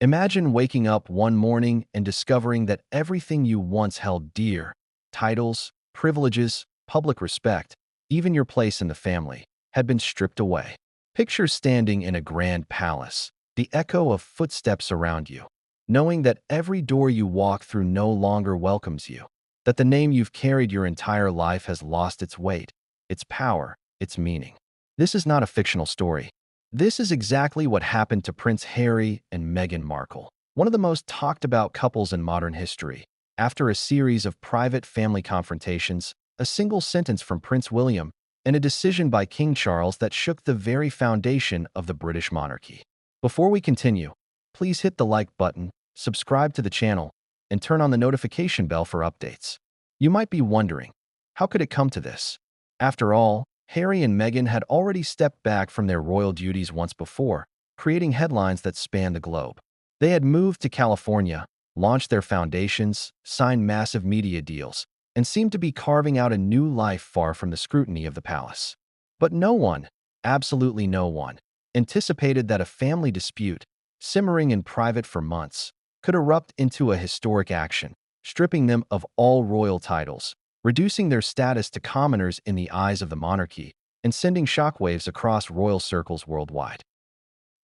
Imagine waking up one morning and discovering that everything you once held dear, titles, privileges, public respect, even your place in the family, had been stripped away. Picture standing in a grand palace, the echo of footsteps around you, knowing that every door you walk through no longer welcomes you, that the name you've carried your entire life has lost its weight, its power, its meaning. This is not a fictional story. This is exactly what happened to Prince Harry and Meghan Markle, one of the most talked about couples in modern history. After a series of private family confrontations, a single sentence from Prince William, and a decision by King Charles that shook the very foundation of the British monarchy. Before we continue, please hit the like button, subscribe to the channel, and turn on the notification bell for updates. You might be wondering, how could it come to this? After all, Harry and Meghan had already stepped back from their royal duties once before, creating headlines that spanned the globe. They had moved to California, launched their foundations, signed massive media deals, and seemed to be carving out a new life far from the scrutiny of the palace. But no one, absolutely no one, anticipated that a family dispute, simmering in private for months, could erupt into a historic action, stripping them of all royal titles, reducing their status to commoners in the eyes of the monarchy, and sending shockwaves across royal circles worldwide.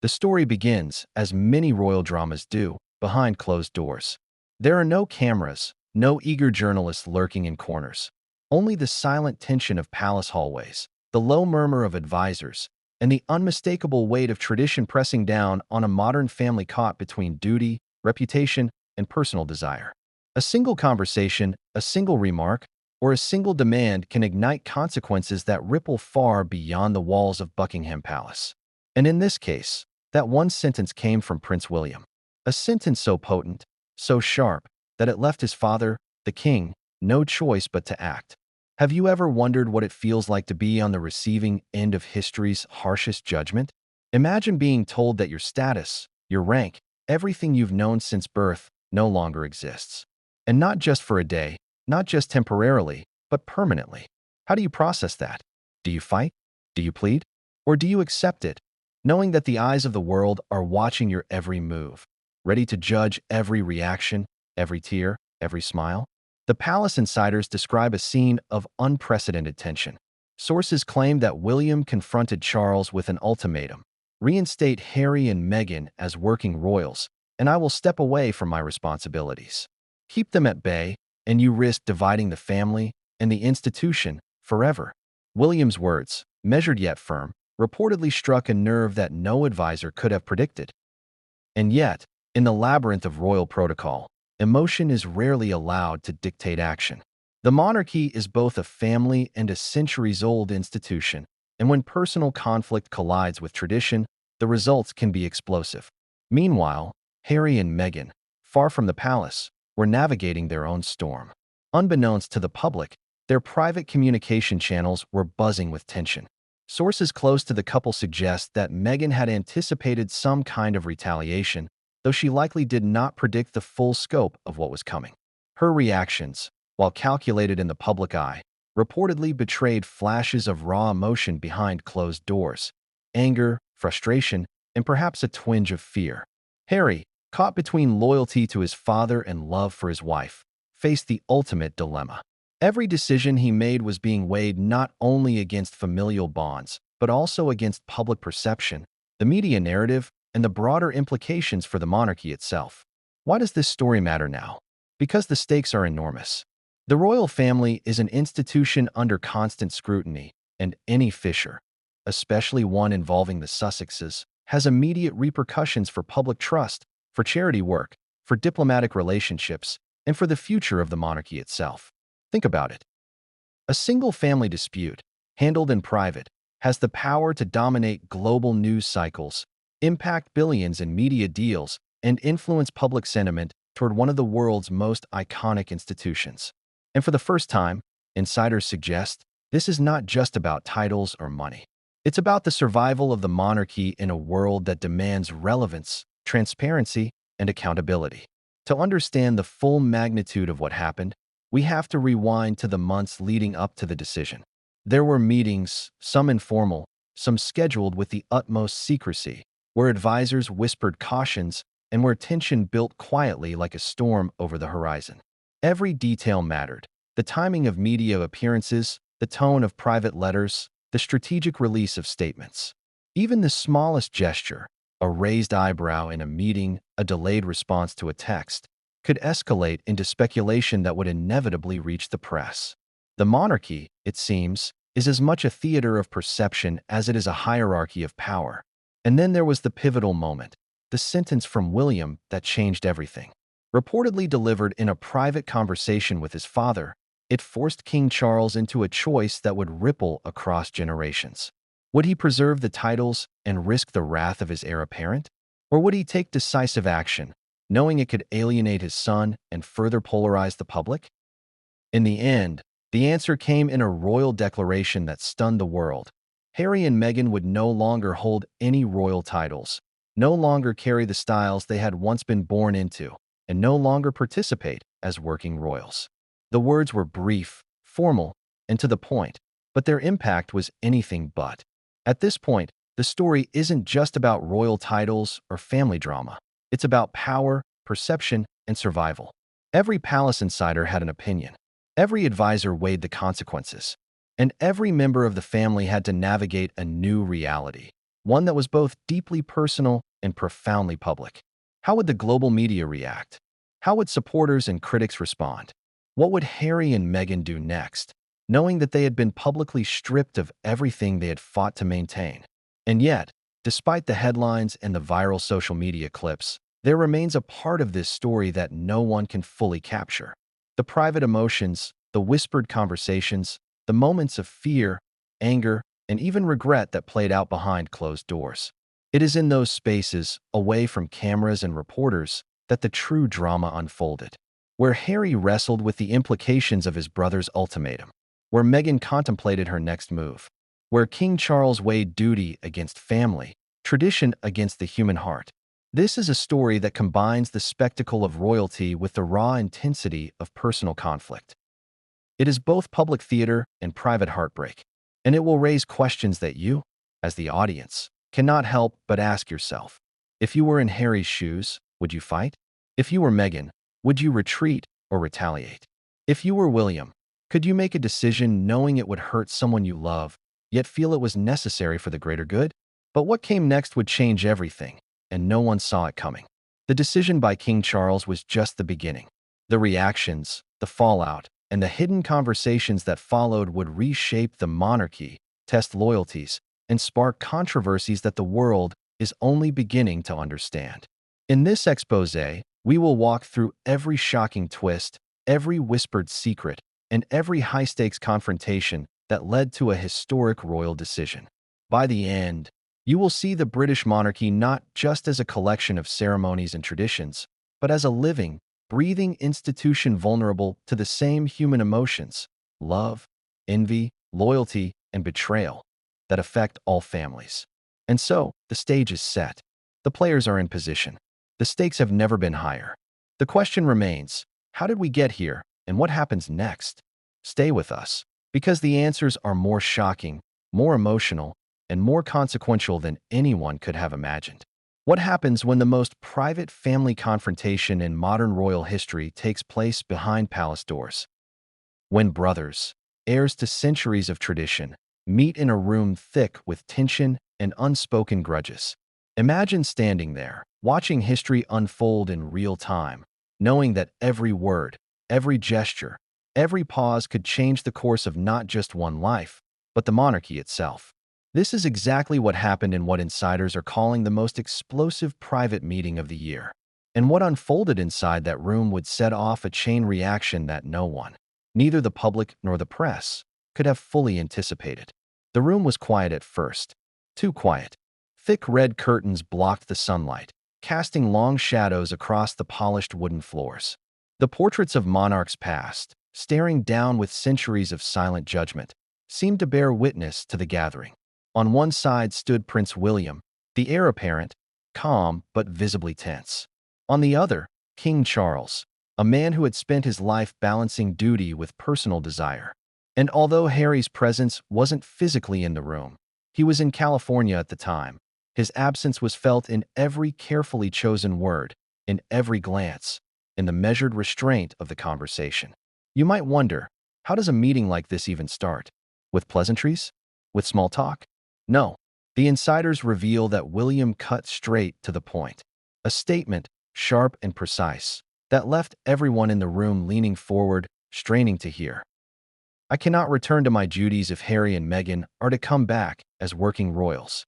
The story begins, as many royal dramas do, behind closed doors. There are no cameras, no eager journalists lurking in corners. Only the silent tension of palace hallways, the low murmur of advisors, and the unmistakable weight of tradition pressing down on a modern family caught between duty, reputation, and personal desire. A single conversation, a single remark, or a single demand can ignite consequences that ripple far beyond the walls of Buckingham Palace. And in this case, that one sentence came from Prince William. A sentence so potent, so sharp, that it left his father, the king, no choice but to act. Have you ever wondered what it feels like to be on the receiving end of history's harshest judgment? Imagine being told that your status, your rank, everything you've known since birth no longer exists. And not just for a day, not just temporarily, but permanently. How do you process that? Do you fight? Do you plead? Or do you accept it, knowing that the eyes of the world are watching your every move, ready to judge every reaction, every tear, every smile? The palace insiders describe a scene of unprecedented tension. Sources claim that William confronted Charles with an ultimatum: reinstate Harry and Meghan as working royals, and I will step away from my responsibilities. Keep them at bay, and you risk dividing the family and the institution forever. William's words, measured yet firm, reportedly struck a nerve that no advisor could have predicted. And yet, in the labyrinth of royal protocol, emotion is rarely allowed to dictate action. The monarchy is both a family and a centuries-old institution, and when personal conflict collides with tradition, the results can be explosive. Meanwhile, Harry and Meghan, far from the palace, were navigating their own storm. Unbeknownst to the public, their private communication channels were buzzing with tension. Sources close to the couple suggest that Meghan had anticipated some kind of retaliation, though she likely did not predict the full scope of what was coming. Her reactions, while calculated in the public eye, reportedly betrayed flashes of raw emotion behind closed doors: anger, frustration, and perhaps a twinge of fear. Harry, caught between loyalty to his father and love for his wife, faced the ultimate dilemma. Every decision he made was being weighed not only against familial bonds, but also against public perception, the media narrative, and the broader implications for the monarchy itself. Why does this story matter now? Because the stakes are enormous. The royal family is an institution under constant scrutiny, and any fissure, especially one involving the Sussexes, has immediate repercussions for public trust, for charity work, for diplomatic relationships, and for the future of the monarchy itself. Think about it. A single family dispute, handled in private, has the power to dominate global news cycles, impact billions in media deals, and influence public sentiment toward one of the world's most iconic institutions. And for the first time, insiders suggest this is not just about titles or money. It's about the survival of the monarchy in a world that demands relevance, transparency, and accountability. To understand the full magnitude of what happened, we have to rewind to the months leading up to the decision. There were meetings, some informal, some scheduled with the utmost secrecy, where advisors whispered cautions and where tension built quietly like a storm over the horizon. Every detail mattered: the timing of media appearances, the tone of private letters, the strategic release of statements. Even the smallest gesture, a raised eyebrow in a meeting, a delayed response to a text, could escalate into speculation that would inevitably reach the press. The monarchy, it seems, is as much a theater of perception as it is a hierarchy of power. And then there was the pivotal moment, the sentence from William that changed everything. Reportedly delivered in a private conversation with his father, it forced King Charles into a choice that would ripple across generations. Would he preserve the titles and risk the wrath of his heir apparent? Or would he take decisive action, knowing it could alienate his son and further polarize the public? In the end, the answer came in a royal declaration that stunned the world. Harry and Meghan would no longer hold any royal titles, no longer carry the styles they had once been born into, and no longer participate as working royals. The words were brief, formal, and to the point, but their impact was anything but. At this point, the story isn't just about royal titles or family drama. It's about power, perception, and survival. Every palace insider had an opinion. Every advisor weighed the consequences. And every member of the family had to navigate a new reality, one that was both deeply personal and profoundly public. How would the global media react? How would supporters and critics respond? What would Harry and Meghan do next, knowing that they had been publicly stripped of everything they had fought to maintain? And yet, despite the headlines and the viral social media clips, there remains a part of this story that no one can fully capture. The private emotions, the whispered conversations, the moments of fear, anger, and even regret that played out behind closed doors. It is in those spaces, away from cameras and reporters, that the true drama unfolded. Where Harry wrestled with the implications of his brother's ultimatum. Where Meghan contemplated her next move. Where King Charles weighed duty against family, tradition against the human heart. This is a story that combines the spectacle of royalty with the raw intensity of personal conflict. It is both public theater and private heartbreak, and it will raise questions that you, as the audience, cannot help but ask yourself. If you were in Harry's shoes, would you fight? If you were Meghan, would you retreat or retaliate? If you were William, could you make a decision knowing it would hurt someone you love, yet feel it was necessary for the greater good? But what came next would change everything, and no one saw it coming. The decision by King Charles was just the beginning. The reactions, the fallout, and the hidden conversations that followed would reshape the monarchy, test loyalties, and spark controversies that the world is only beginning to understand. In this exposé, we will walk through every shocking twist, every whispered secret, and every high-stakes confrontation that led to a historic royal decision. By the end, you will see the British monarchy not just as a collection of ceremonies and traditions, but as a living, breathing institution vulnerable to the same human emotions, love, envy, loyalty, and betrayal, that affect all families. And so, the stage is set. The players are in position. The stakes have never been higher. The question remains, how did we get here, and what happens next? Stay with us, because the answers are more shocking, more emotional, and more consequential than anyone could have imagined. What happens when the most private family confrontation in modern royal history takes place behind palace doors? When brothers, heirs to centuries of tradition, meet in a room thick with tension and unspoken grudges. Imagine standing there, watching history unfold in real time, knowing that every word, every gesture, every pause could change the course of not just one life, but the monarchy itself. This is exactly what happened in what insiders are calling the most explosive private meeting of the year. And what unfolded inside that room would set off a chain reaction that no one, neither the public nor the press, could have fully anticipated. The room was quiet at first. Too quiet. Thick red curtains blocked the sunlight, casting long shadows across the polished wooden floors. The portraits of monarchs past, staring down with centuries of silent judgment, seemed to bear witness to the gathering. On one side stood Prince William, the heir apparent, calm but visibly tense. On the other, King Charles, a man who had spent his life balancing duty with personal desire. And although Harry's presence wasn't physically in the room, he was in California at the time, His absence was felt in every carefully chosen word, in every glance, in the measured restraint of the conversation. You might wonder, how does a meeting like this even start? With pleasantries? With small talk? No. The insiders reveal that William cut straight to the point. A statement, sharp and precise, that left everyone in the room leaning forward, straining to hear. I cannot return to my duties if Harry and Meghan are to come back as working royals.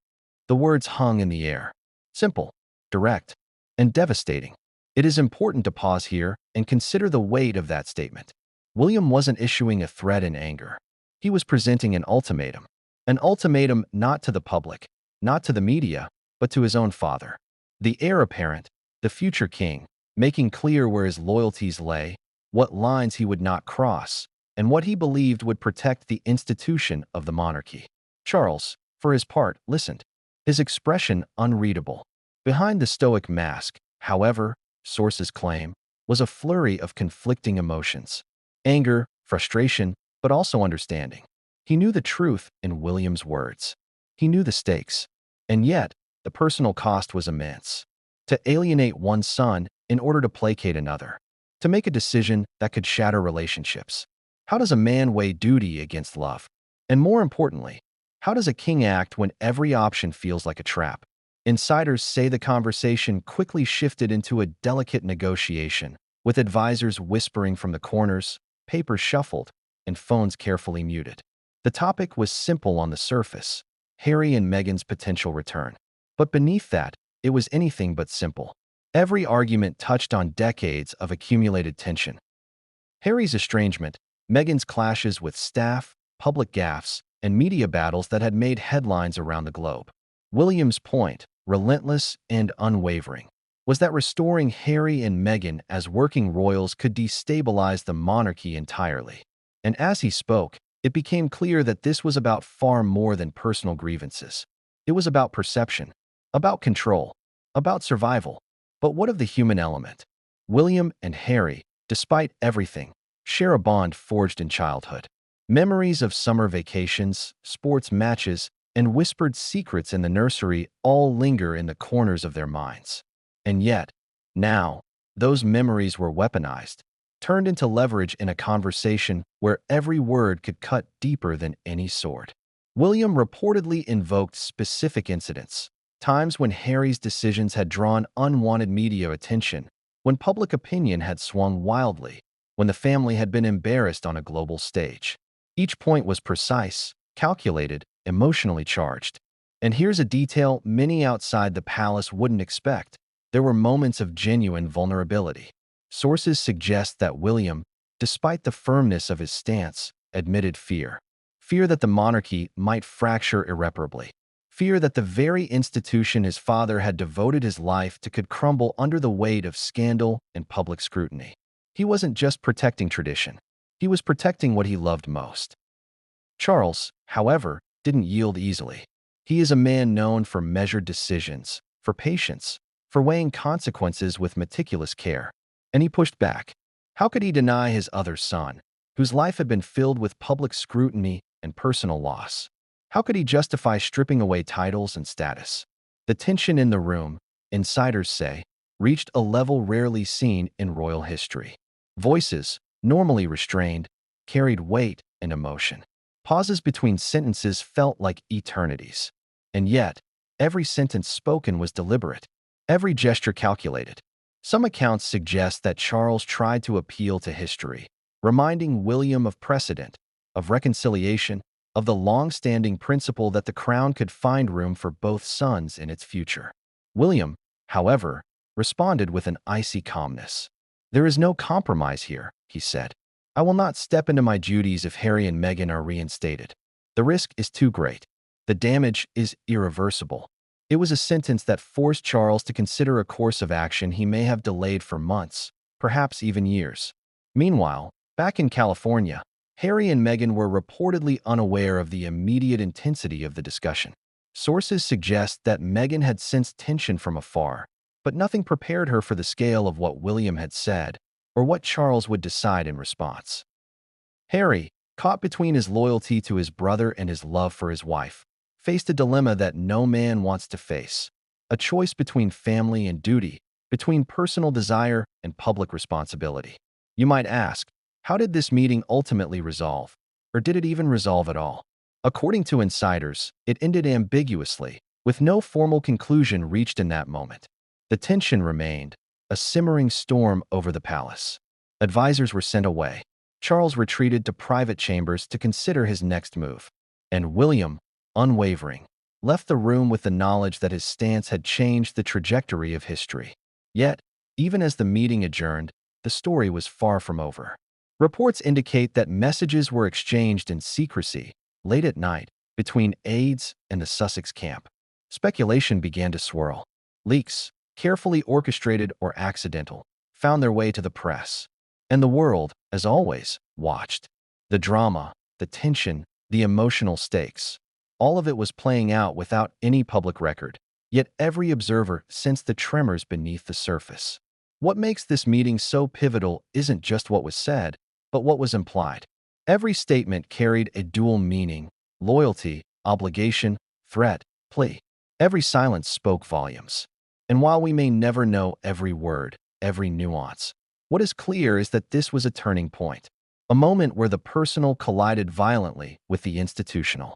The words hung in the air. Simple, direct, and devastating. It is important to pause here and consider the weight of that statement. William wasn't issuing a threat in anger. He was presenting an ultimatum. An ultimatum not to the public, not to the media, but to his own father. The heir apparent, the future king, making clear where his loyalties lay, what lines he would not cross, and what he believed would protect the institution of the monarchy. Charles, for his part, listened, his expression unreadable. Behind the stoic mask, however, sources claim, was a flurry of conflicting emotions. Anger, frustration, but also understanding. He knew the truth in William's words. He knew the stakes. And yet, the personal cost was immense. To alienate one son in order to placate another. To make a decision that could shatter relationships. How does a man weigh duty against love? And more importantly, how does a king act when every option feels like a trap? Insiders say the conversation quickly shifted into a delicate negotiation, with advisors whispering from the corners, papers shuffled, and phones carefully muted. The topic was simple on the surface, Harry and Meghan's potential return. But beneath that, it was anything but simple. Every argument touched on decades of accumulated tension. Harry's estrangement, Meghan's clashes with staff, public gaffes, and media battles that had made headlines around the globe. William's point, relentless and unwavering, was that restoring Harry and Meghan as working royals could destabilize the monarchy entirely. And as he spoke, it became clear that this was about far more than personal grievances. It was about perception, about control, about survival. But what of the human element? William and Harry, despite everything, share a bond forged in childhood. Memories of summer vacations, sports matches, and whispered secrets in the nursery all linger in the corners of their minds. And yet, now, those memories were weaponized, turned into leverage in a conversation where every word could cut deeper than any sword. William reportedly invoked specific incidents, times when Harry's decisions had drawn unwanted media attention, when public opinion had swung wildly, when the family had been embarrassed on a global stage. Each point was precise, calculated, emotionally charged. And here's a detail many outside the palace wouldn't expect. There were moments of genuine vulnerability. Sources suggest that William, despite the firmness of his stance, admitted fear. Fear that the monarchy might fracture irreparably. Fear that the very institution his father had devoted his life to could crumble under the weight of scandal and public scrutiny. He wasn't just protecting tradition. He was protecting what he loved most. Charles, however, didn't yield easily. He is a man known for measured decisions, for patience, for weighing consequences with meticulous care. And he pushed back. How could he deny his other son, whose life had been filled with public scrutiny and personal loss? How could he justify stripping away titles and status? The tension in the room, insiders say, reached a level rarely seen in royal history. Voices, normally restrained, carried weight and emotion. Pauses between sentences felt like eternities. And yet, every sentence spoken was deliberate, every gesture calculated. Some accounts suggest that Charles tried to appeal to history, reminding William of precedent, of reconciliation, of the long-standing principle that the crown could find room for both sons in its future. William, however, responded with an icy calmness. "There is no compromise here," he said. "I will not step into my duties if Harry and Meghan are reinstated. The risk is too great. The damage is irreversible." It was a sentence that forced Charles to consider a course of action he may have delayed for months, perhaps even years. Meanwhile, back in California, Harry and Meghan were reportedly unaware of the immediate intensity of the discussion. Sources suggest that Meghan had sensed tension from afar, but nothing prepared her for the scale of what William had said or what Charles would decide in response. Harry, caught between his loyalty to his brother and his love for his wife, faced a dilemma that no man wants to face: a choice between family and duty, between personal desire and public responsibility. You might ask, how did this meeting ultimately resolve? Or did it even resolve at all? According to insiders, it ended ambiguously, with no formal conclusion reached in that moment. The tension remained, a simmering storm over the palace. Advisors were sent away. Charles retreated to private chambers to consider his next move. And William, unwavering, left the room with the knowledge that his stance had changed the trajectory of history. Yet, even as the meeting adjourned, the story was far from over. Reports indicate that messages were exchanged in secrecy, late at night, between aides and the Sussex camp. Speculation began to swirl. Leaks, carefully orchestrated or accidental, found their way to the press. And the world, as always, watched. The drama, the tension, the emotional stakes. All of it was playing out without any public record, yet every observer sensed the tremors beneath the surface. What makes this meeting so pivotal isn't just what was said, but what was implied. Every statement carried a dual meaning: loyalty, obligation, threat, plea. Every silence spoke volumes. And while we may never know every word, every nuance, what is clear is that this was a turning point. A moment where the personal collided violently with the institutional,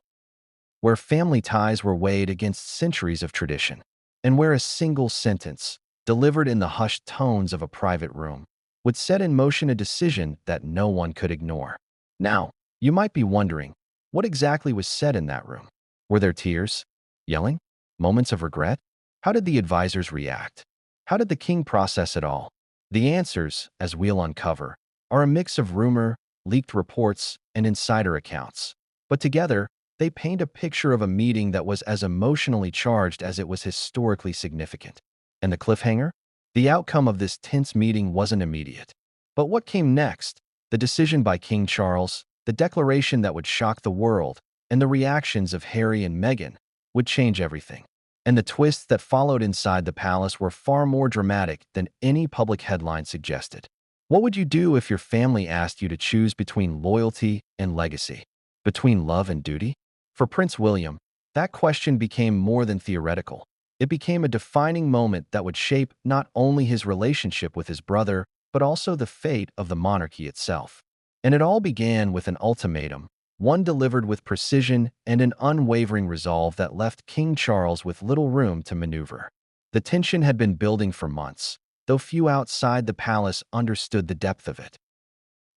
where family ties were weighed against centuries of tradition, and where a single sentence, delivered in the hushed tones of a private room, would set in motion a decision that no one could ignore. Now, you might be wondering, what exactly was said in that room? Were there tears? Yelling? Moments of regret? How did the advisors react? How did the king process it all? The answers, as we'll uncover, are a mix of rumor, leaked reports, and insider accounts. But together, they paint a picture of a meeting that was as emotionally charged as it was historically significant. And the cliffhanger? The outcome of this tense meeting wasn't immediate. But what came next? The decision by King Charles, the declaration that would shock the world, and the reactions of Harry and Meghan would change everything. And the twists that followed inside the palace were far more dramatic than any public headline suggested. What would you do if your family asked you to choose between loyalty and legacy, between love and duty? For Prince William, that question became more than theoretical. It became a defining moment that would shape not only his relationship with his brother, but also the fate of the monarchy itself. And it all began with an ultimatum, one delivered with precision and an unwavering resolve that left King Charles with little room to maneuver. The tension had been building for months, though few outside the palace understood the depth of it.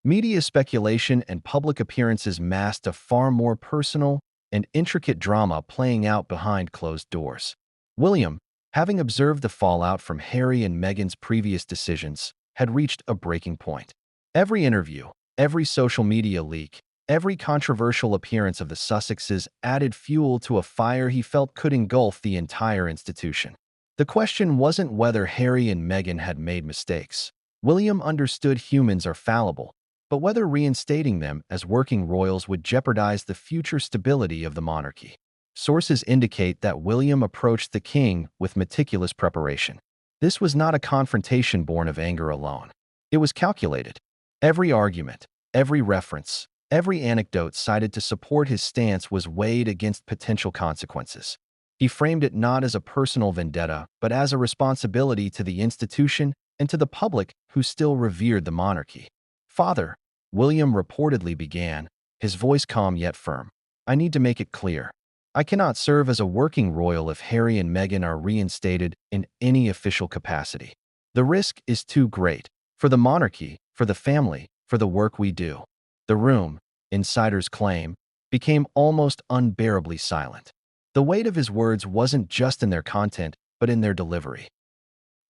Media speculation and public appearances masked a far more personal and intricate drama playing out behind closed doors. William, having observed the fallout from Harry and Meghan's previous decisions, had reached a breaking point. Every interview, every social media leak, every controversial appearance of the Sussexes added fuel to a fire he felt could engulf the entire institution. The question wasn't whether Harry and Meghan had made mistakes. William understood humans are fallible, but whether reinstating them as working royals would jeopardize the future stability of the monarchy. Sources indicate that William approached the king with meticulous preparation. This was not a confrontation born of anger alone. It was calculated. Every argument, every reference, every anecdote cited to support his stance was weighed against potential consequences. He framed it not as a personal vendetta, but as a responsibility to the institution and to the public who still revered the monarchy. "Father," William reportedly began, his voice calm yet firm, "I need to make it clear. I cannot serve as a working royal if Harry and Meghan are reinstated in any official capacity. The risk is too great for the monarchy, for the family, for the work we do." The room, insiders claim, became almost unbearably silent. The weight of his words wasn't just in their content, but in their delivery.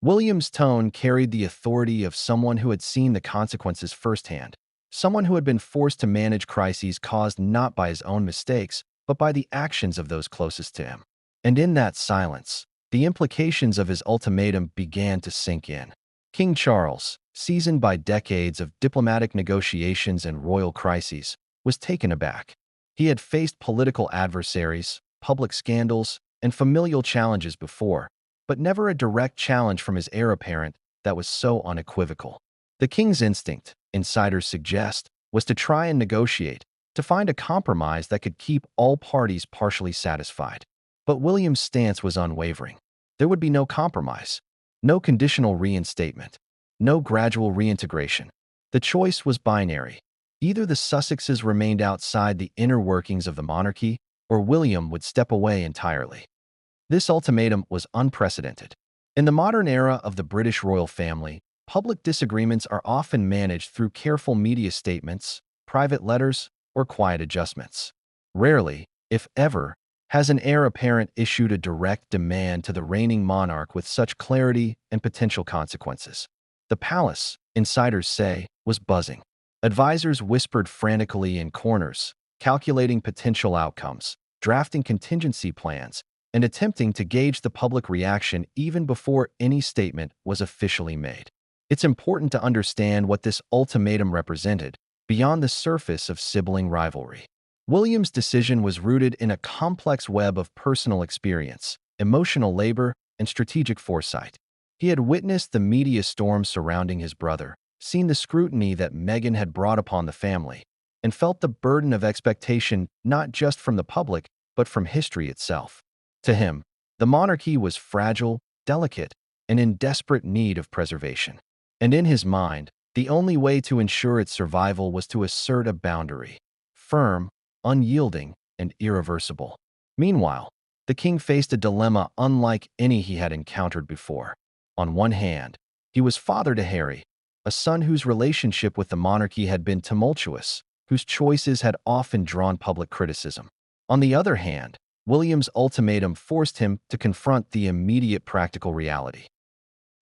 William's tone carried the authority of someone who had seen the consequences firsthand, someone who had been forced to manage crises caused not by his own mistakes, but by the actions of those closest to him. And in that silence, the implications of his ultimatum began to sink in. King Charles, seasoned by decades of diplomatic negotiations and royal crises, was taken aback. He had faced political adversaries, public scandals, and familial challenges before, but never a direct challenge from his heir apparent that was so unequivocal. The king's instinct, insiders suggest, was to try and negotiate, to find a compromise that could keep all parties partially satisfied. But William's stance was unwavering. There would be no compromise, no conditional reinstatement, no gradual reintegration. The choice was binary. Either the Sussexes remained outside the inner workings of the monarchy, or William would step away entirely. This ultimatum was unprecedented. In the modern era of the British royal family, public disagreements are often managed through careful media statements, private letters, or quiet adjustments. Rarely, if ever, has an heir apparent issued a direct demand to the reigning monarch with such clarity and potential consequences. The palace, insiders say, was buzzing. Advisors whispered frantically in corners, calculating potential outcomes, drafting contingency plans, and attempting to gauge the public reaction even before any statement was officially made. It's important to understand what this ultimatum represented beyond the surface of sibling rivalry. William's decision was rooted in a complex web of personal experience, emotional labor, and strategic foresight. He had witnessed the media storm surrounding his brother, seen the scrutiny that Meghan had brought upon the family, and felt the burden of expectation not just from the public, but from history itself. To him, the monarchy was fragile, delicate, and in desperate need of preservation. And in his mind, the only way to ensure its survival was to assert a boundary, firm, unyielding, and irreversible. Meanwhile, the king faced a dilemma unlike any he had encountered before. On one hand, he was father to Harry, a son whose relationship with the monarchy had been tumultuous, whose choices had often drawn public criticism. On the other hand, William's ultimatum forced him to confront the immediate practical reality.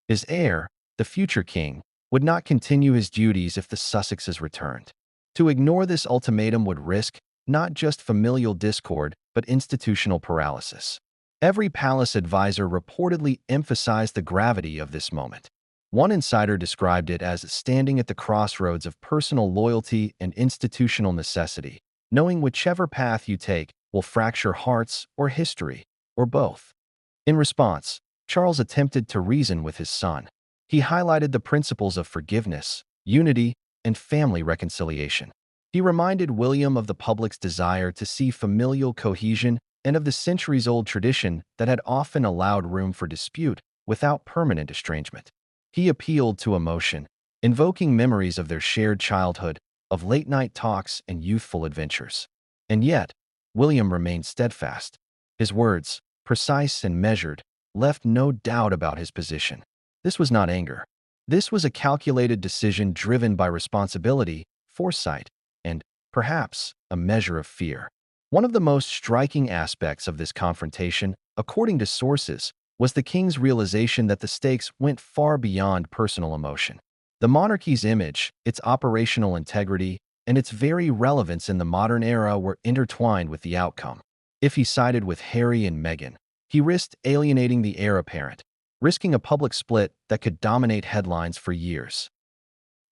His heir, the future king, would not continue his duties if the Sussexes returned. To ignore this ultimatum would risk not just familial discord, but institutional paralysis. Every palace advisor reportedly emphasized the gravity of this moment. One insider described it as standing at the crossroads of personal loyalty and institutional necessity, knowing whichever path you take will fracture hearts or history, or both. In response, Charles attempted to reason with his son. He highlighted the principles of forgiveness, unity, and family reconciliation. He reminded William of the public's desire to see familial cohesion and of the centuries-old tradition that had often allowed room for dispute without permanent estrangement. He appealed to emotion, invoking memories of their shared childhood, of late-night talks and youthful adventures. And yet, William remained steadfast. His words, precise and measured, left no doubt about his position. This was not anger. This was a calculated decision driven by responsibility, foresight, and, perhaps, a measure of fear. One of the most striking aspects of this confrontation, according to sources, was the king's realization that the stakes went far beyond personal emotion. The monarchy's image, its operational integrity, and its very relevance in the modern era were intertwined with the outcome. If he sided with Harry and Meghan, he risked alienating the heir apparent, risking a public split that could dominate headlines for years.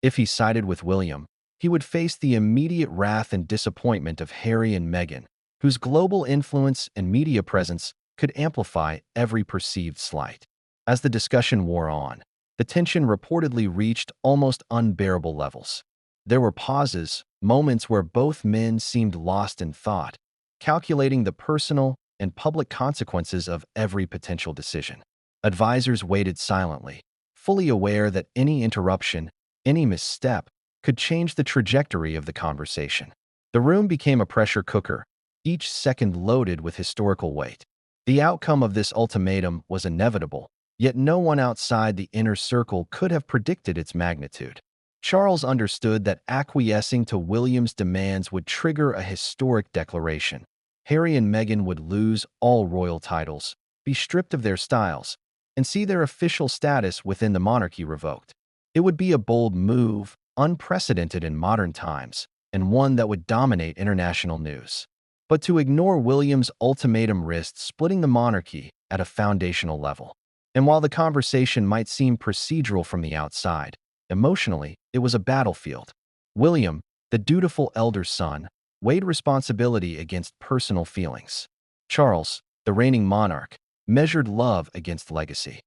If he sided with William, he would face the immediate wrath and disappointment of Harry and Meghan, whose global influence and media presence could amplify every perceived slight. As the discussion wore on, the tension reportedly reached almost unbearable levels. There were pauses, moments where both men seemed lost in thought, calculating the personal and public consequences of every potential decision. Advisors waited silently, fully aware that any interruption, any misstep, could change the trajectory of the conversation. The room became a pressure cooker, each second loaded with historical weight. The outcome of this ultimatum was inevitable, yet no one outside the inner circle could have predicted its magnitude. Charles understood that acquiescing to William's demands would trigger a historic declaration. Harry and Meghan would lose all royal titles, be stripped of their styles, and see their official status within the monarchy revoked. It would be a bold move, unprecedented in modern times, and one that would dominate international news. But to ignore William's ultimatum risked splitting the monarchy at a foundational level. And while the conversation might seem procedural from the outside, emotionally, it was a battlefield. William, the dutiful elder son, weighed responsibility against personal feelings. Charles, the reigning monarch, measured love against legacy.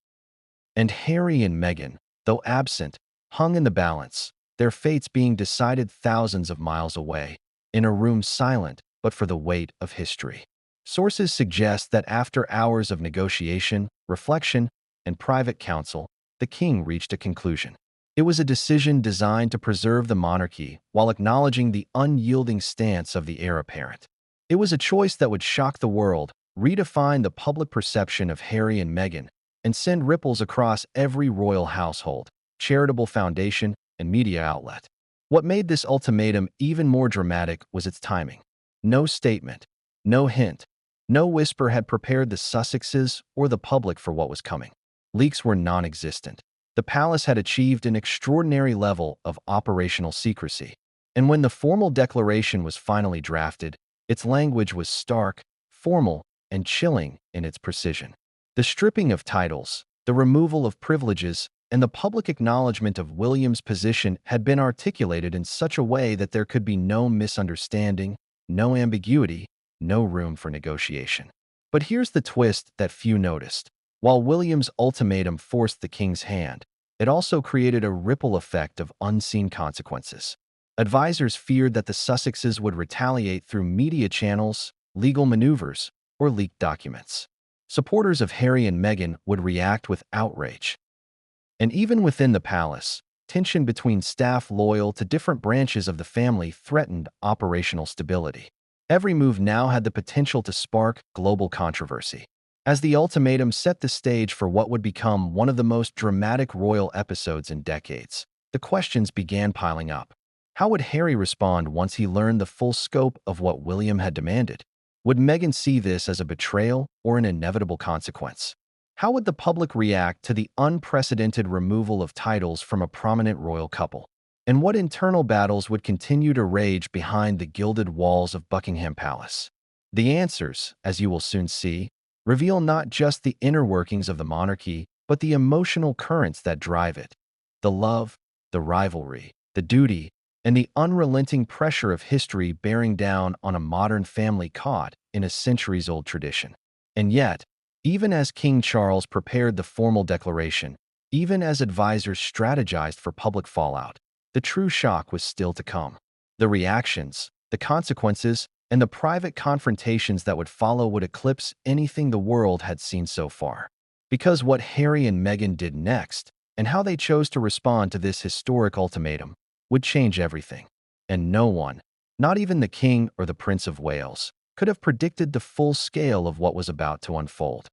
And Harry and Meghan, though absent, hung in the balance, their fates being decided thousands of miles away. in a room silent but for the weight of history. Sources suggest that after hours of negotiation, reflection, and private counsel, the king reached a conclusion. It was a decision designed to preserve the monarchy while acknowledging the unyielding stance of the heir apparent. It was a choice that would shock the world, redefine the public perception of Harry and Meghan, and send ripples across every royal household, charitable foundation, and media outlet. What made this ultimatum even more dramatic was its timing. No statement, no hint, no whisper had prepared the Sussexes or the public for what was coming. Leaks were non-existent. The palace had achieved an extraordinary level of operational secrecy, and when the formal declaration was finally drafted, its language was stark, formal, and chilling in its precision. The stripping of titles, the removal of privileges, and the public acknowledgement of William's position had been articulated in such a way that there could be no misunderstanding, no ambiguity, no room for negotiation. But here's the twist that few noticed. While William's ultimatum forced the king's hand, it also created a ripple effect of unseen consequences. Advisors feared that the Sussexes would retaliate through media channels, legal maneuvers, or leaked documents. Supporters of Harry and Meghan would react with outrage. And even within the palace, tension between staff loyal to different branches of the family threatened operational stability. Every move now had the potential to spark global controversy. As the ultimatum set the stage for what would become one of the most dramatic royal episodes in decades, the questions began piling up. How would Harry respond once he learned the full scope of what William had demanded? Would Meghan see this as a betrayal or an inevitable consequence? How would the public react to the unprecedented removal of titles from a prominent royal couple? And what internal battles would continue to rage behind the gilded walls of Buckingham Palace? The answers, as you will soon see, reveal not just the inner workings of the monarchy, but the emotional currents that drive it. The love, the rivalry, the duty, and the unrelenting pressure of history bearing down on a modern family caught in a centuries-old tradition. And yet, even as King Charles prepared the formal declaration, even as advisors strategized for public fallout, the true shock was still to come. The reactions, the consequences, and the private confrontations that would follow would eclipse anything the world had seen so far. Because what Harry and Meghan did next, and how they chose to respond to this historic ultimatum, would change everything. And no one, not even the King or the Prince of Wales, could have predicted the full scale of what was about to unfold.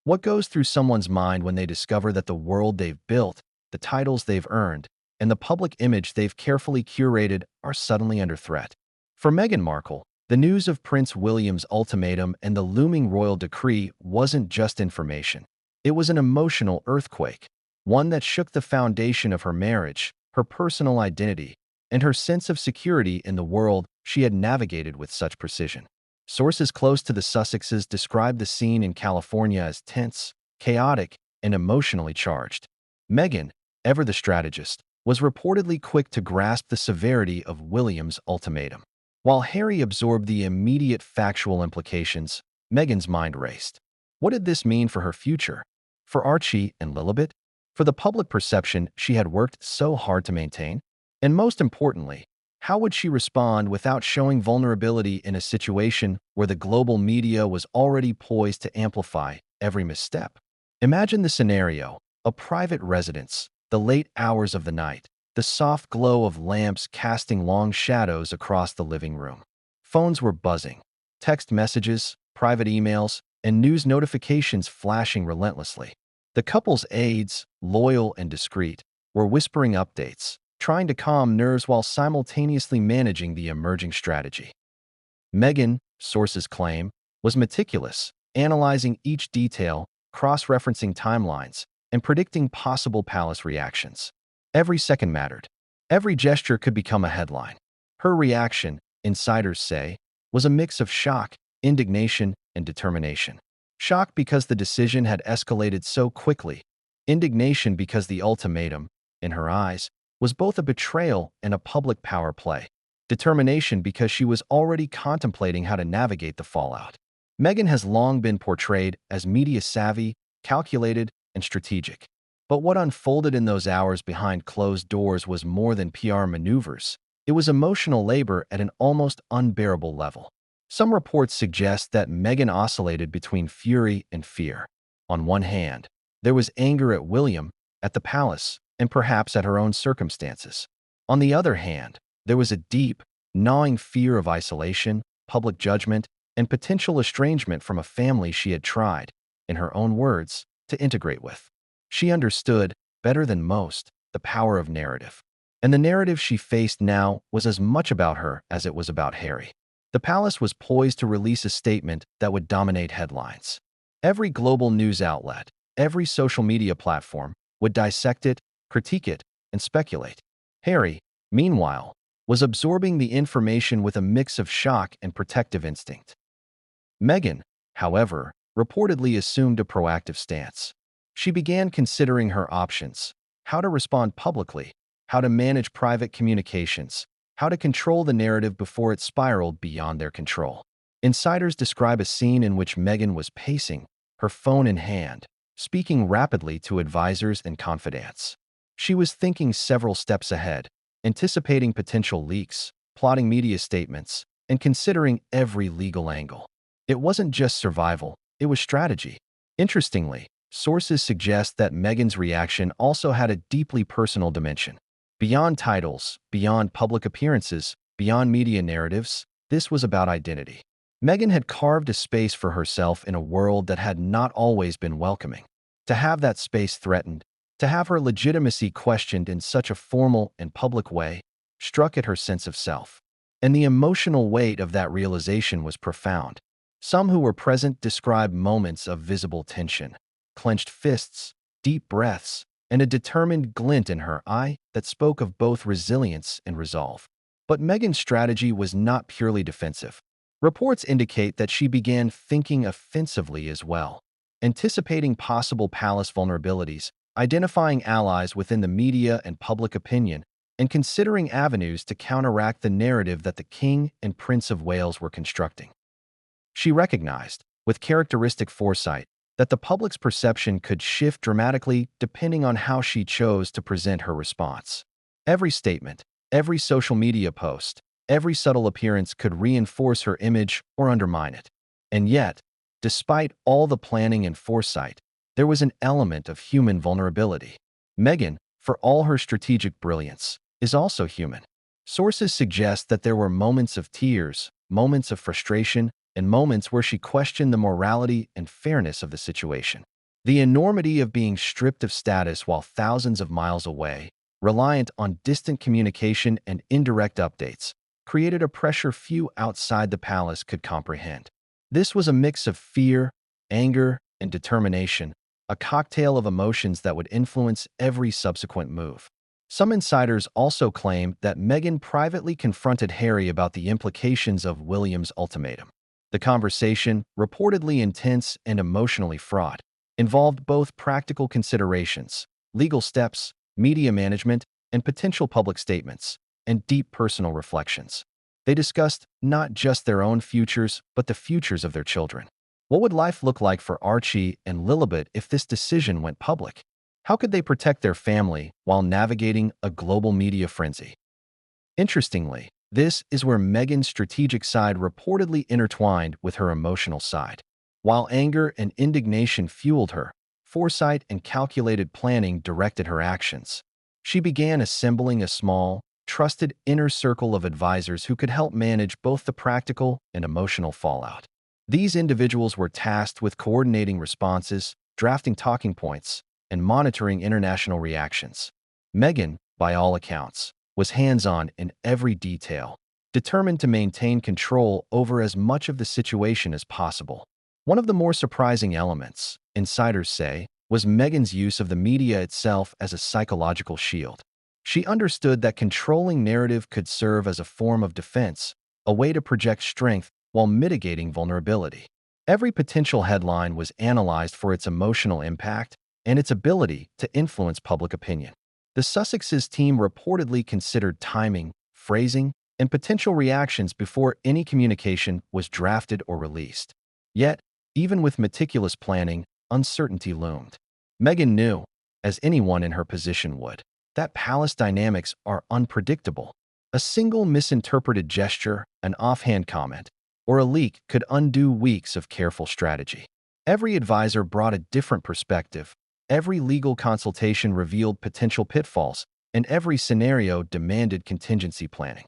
What goes through someone's mind when they discover that the world they've built, the titles they've earned, and the public image they've carefully curated are suddenly under threat? For Meghan Markle, the news of Prince William's ultimatum and the looming royal decree wasn't just information. It was an emotional earthquake, one that shook the foundation of her marriage, her personal identity, and her sense of security in the world she had navigated with such precision. Sources close to the Sussexes described the scene in California as tense, chaotic, and emotionally charged. Meghan, ever the strategist, was reportedly quick to grasp the severity of William's ultimatum. While Harry absorbed the immediate factual implications, Meghan's mind raced. What did this mean for her future? For Archie and Lilibet? For the public perception she had worked so hard to maintain? And most importantly, how would she respond without showing vulnerability in a situation where the global media was already poised to amplify every misstep? Imagine the scenario: a private residence, the late hours of the night, the soft glow of lamps casting long shadows across the living room. Phones were buzzing, text messages, private emails, and news notifications flashing relentlessly. The couple's aides, loyal and discreet, were whispering updates, trying to calm nerves while simultaneously managing the emerging strategy. Meghan, sources claim, was meticulous, analyzing each detail, cross-referencing timelines, and predicting possible palace reactions. Every second mattered. Every gesture could become a headline. Her reaction, insiders say, was a mix of shock, indignation, and determination. Shock because the decision had escalated so quickly. Indignation because the ultimatum, in her eyes, was both a betrayal and a public power play. Determination because she was already contemplating how to navigate the fallout. Meghan has long been portrayed as media-savvy, calculated, and strategic. But what unfolded in those hours behind closed doors was more than PR maneuvers. It was emotional labor at an almost unbearable level. Some reports suggest that Meghan oscillated between fury and fear. On one hand, there was anger at William, at the palace, and perhaps at her own circumstances. On the other hand, there was a deep, gnawing fear of isolation, public judgment, and potential estrangement from a family she had tried, in her own words, to integrate with. She understood, better than most, the power of narrative. And the narrative she faced now was as much about her as it was about Harry. The palace was poised to release a statement that would dominate headlines. Every global news outlet, every social media platform would dissect it, critique it, and speculate. Harry, meanwhile, was absorbing the information with a mix of shock and protective instinct. Meghan, however, reportedly assumed a proactive stance. She began considering her options: how to respond publicly, how to manage private communications, how to control the narrative before it spiraled beyond their control. Insiders describe a scene in which Meghan was pacing, her phone in hand, speaking rapidly to advisors and confidants. She was thinking several steps ahead, anticipating potential leaks, plotting media statements, and considering every legal angle. It wasn't just survival, it was strategy. Interestingly, sources suggest that Meghan's reaction also had a deeply personal dimension. Beyond titles, beyond public appearances, beyond media narratives, this was about identity. Meghan had carved a space for herself in a world that had not always been welcoming. To have that space threatened, to have her legitimacy questioned in such a formal and public way, struck at her sense of self. And the emotional weight of that realization was profound. Some who were present described moments of visible tension, clenched fists, deep breaths, and a determined glint in her eye that spoke of both resilience and resolve. But Meghan's strategy was not purely defensive. Reports indicate that she began thinking offensively as well, anticipating possible palace vulnerabilities, identifying allies within the media and public opinion, and considering avenues to counteract the narrative that the King and Prince of Wales were constructing. She recognized, with characteristic foresight, that the public's perception could shift dramatically depending on how she chose to present her response. Every statement, every social media post, every subtle appearance could reinforce her image or undermine it. And yet, despite all the planning and foresight, there was an element of human vulnerability. Meghan, for all her strategic brilliance, is also human. Sources suggest that there were moments of tears, moments of frustration, and moments where she questioned the morality and fairness of the situation. The enormity of being stripped of status while thousands of miles away, reliant on distant communication and indirect updates, created a pressure few outside the palace could comprehend. This was a mix of fear, anger, and determination, a cocktail of emotions that would influence every subsequent move. Some insiders also claim that Meghan privately confronted Harry about the implications of William's ultimatum. The conversation, reportedly intense and emotionally fraught, involved both practical considerations, legal steps, media management, and potential public statements, and deep personal reflections. They discussed not just their own futures, but the futures of their children. What would life look like for Archie and Lilibet if this decision went public? How could they protect their family while navigating a global media frenzy? Interestingly, this is where Meghan's strategic side reportedly intertwined with her emotional side. While anger and indignation fueled her, foresight and calculated planning directed her actions. She began assembling a small, trusted inner circle of advisors who could help manage both the practical and emotional fallout. These individuals were tasked with coordinating responses, drafting talking points, and monitoring international reactions. Meghan, by all accounts, was hands-on in every detail, determined to maintain control over as much of the situation as possible. One of the more surprising elements, insiders say, was Meghan's use of the media itself as a psychological shield. She understood that controlling narrative could serve as a form of defense, a way to project strength while mitigating vulnerability. Every potential headline was analyzed for its emotional impact and its ability to influence public opinion. The Sussex's team reportedly considered timing, phrasing, and potential reactions before any communication was drafted or released. Yet, even with meticulous planning, uncertainty loomed. Meghan knew, as anyone in her position would, that palace dynamics are unpredictable. A single misinterpreted gesture, an offhand comment, or a leak could undo weeks of careful strategy. Every advisor brought a different perspective. Every legal consultation revealed potential pitfalls, and every scenario demanded contingency planning.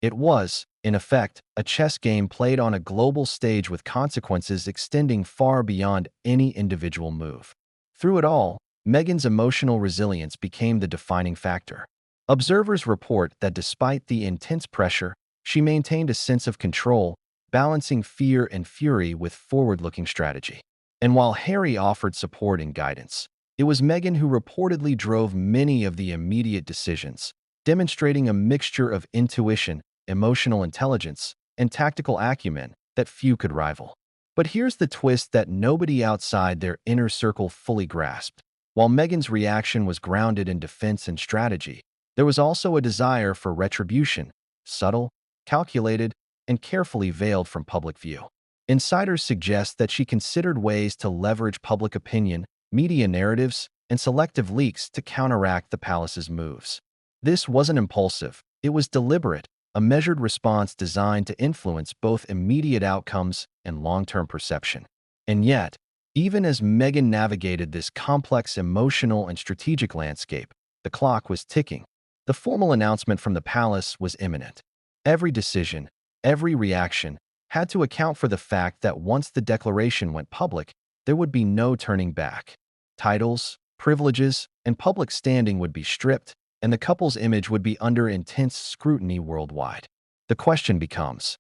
It was, in effect, a chess game played on a global stage with consequences extending far beyond any individual move. Through it all, Meghan's emotional resilience became the defining factor. Observers report that despite the intense pressure, she maintained a sense of control, balancing fear and fury with forward-looking strategy. And while Harry offered support and guidance, it was Meghan who reportedly drove many of the immediate decisions, demonstrating a mixture of intuition, emotional intelligence, and tactical acumen that few could rival. But here's the twist that nobody outside their inner circle fully grasped. While Meghan's reaction was grounded in defense and strategy, there was also a desire for retribution, subtle, calculated, and carefully veiled from public view. Insiders suggest that she considered ways to leverage public opinion, media narratives, and selective leaks to counteract the palace's moves. This wasn't impulsive, it was deliberate, a measured response designed to influence both immediate outcomes and long-term perception. And yet, even as Meghan navigated this complex emotional and strategic landscape, the clock was ticking. The formal announcement from the palace was imminent. Every decision, every reaction, had to account for the fact that once the declaration went public, there would be no turning back. Titles, privileges, and public standing would be stripped, and the couple's image would be under intense scrutiny worldwide. The question becomes,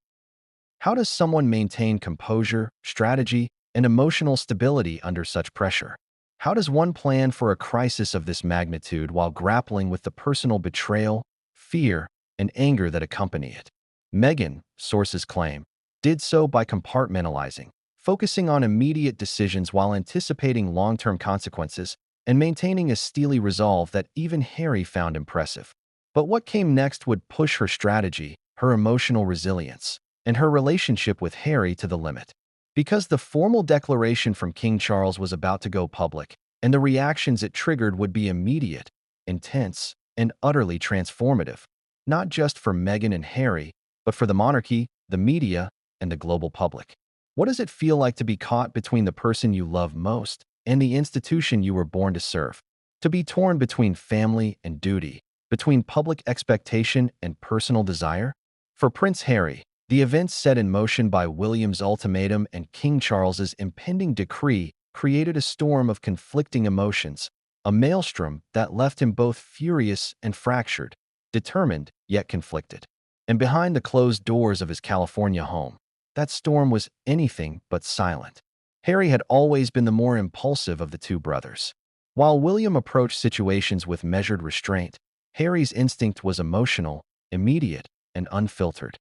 how does someone maintain composure, strategy, and emotional stability under such pressure? How does one plan for a crisis of this magnitude while grappling with the personal betrayal, fear, and anger that accompany it? Meghan, sources claim, did so by compartmentalizing, focusing on immediate decisions while anticipating long-term consequences, and maintaining a steely resolve that even Harry found impressive. But what came next would push her strategy, her emotional resilience, and her relationship with Harry to the limit. Because the formal declaration from King Charles was about to go public, and the reactions it triggered would be immediate, intense, and utterly transformative, not just for Meghan and Harry, but for the monarchy, the media, and the global public. What does it feel like to be caught between the person you love most and the institution you were born to serve? To be torn between family and duty, between public expectation and personal desire? For Prince Harry, the events set in motion by William's ultimatum and King Charles's impending decree created a storm of conflicting emotions, a maelstrom that left him both furious and fractured, determined yet conflicted. And behind the closed doors of his California home, that storm was anything but silent. Harry had always been the more impulsive of the two brothers. While William approached situations with measured restraint, Harry's instinct was emotional, immediate, and unfiltered.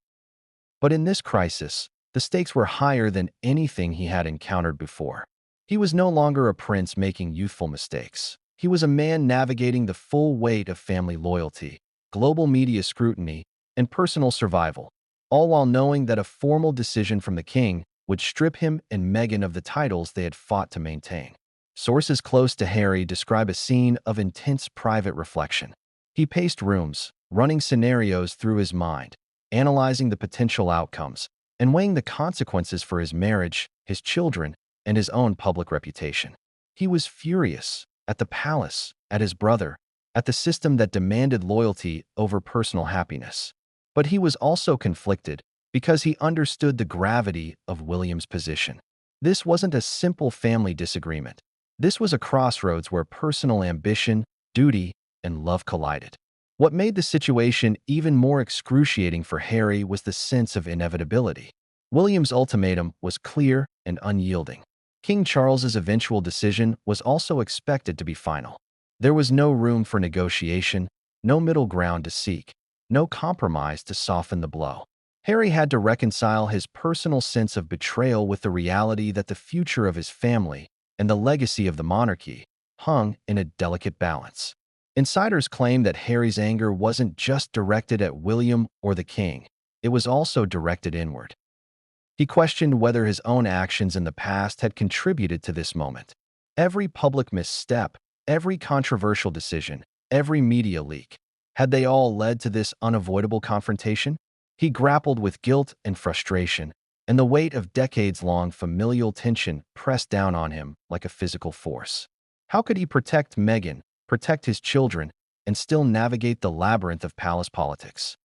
But in this crisis, the stakes were higher than anything he had encountered before. He was no longer a prince making youthful mistakes. He was a man navigating the full weight of family loyalty, global media scrutiny, and personal survival, all while knowing that a formal decision from the king would strip him and Meghan of the titles they had fought to maintain. Sources close to Harry describe a scene of intense private reflection. He paced rooms, running scenarios through his mind, analyzing the potential outcomes, and weighing the consequences for his marriage, his children, and his own public reputation. He was furious at the palace, at his brother, at the system that demanded loyalty over personal happiness. But he was also conflicted because he understood the gravity of William's position. This wasn't a simple family disagreement. This was a crossroads where personal ambition, duty, and love collided. What made the situation even more excruciating for Harry was the sense of inevitability. William's ultimatum was clear and unyielding. King Charles's eventual decision was also expected to be final. There was no room for negotiation, no middle ground to seek, no compromise to soften the blow. Harry had to reconcile his personal sense of betrayal with the reality that the future of his family and the legacy of the monarchy hung in a delicate balance. Insiders claim that Harry's anger wasn't just directed at William or the king, it was also directed inward. He questioned whether his own actions in the past had contributed to this moment. Every public misstep, every controversial decision, every media leak Had they all led to this unavoidable confrontation? He grappled with guilt and frustration, and the weight of decades-long familial tension pressed down on him like a physical force. How could he protect Meghan, protect his children, and still navigate the labyrinth of palace politics?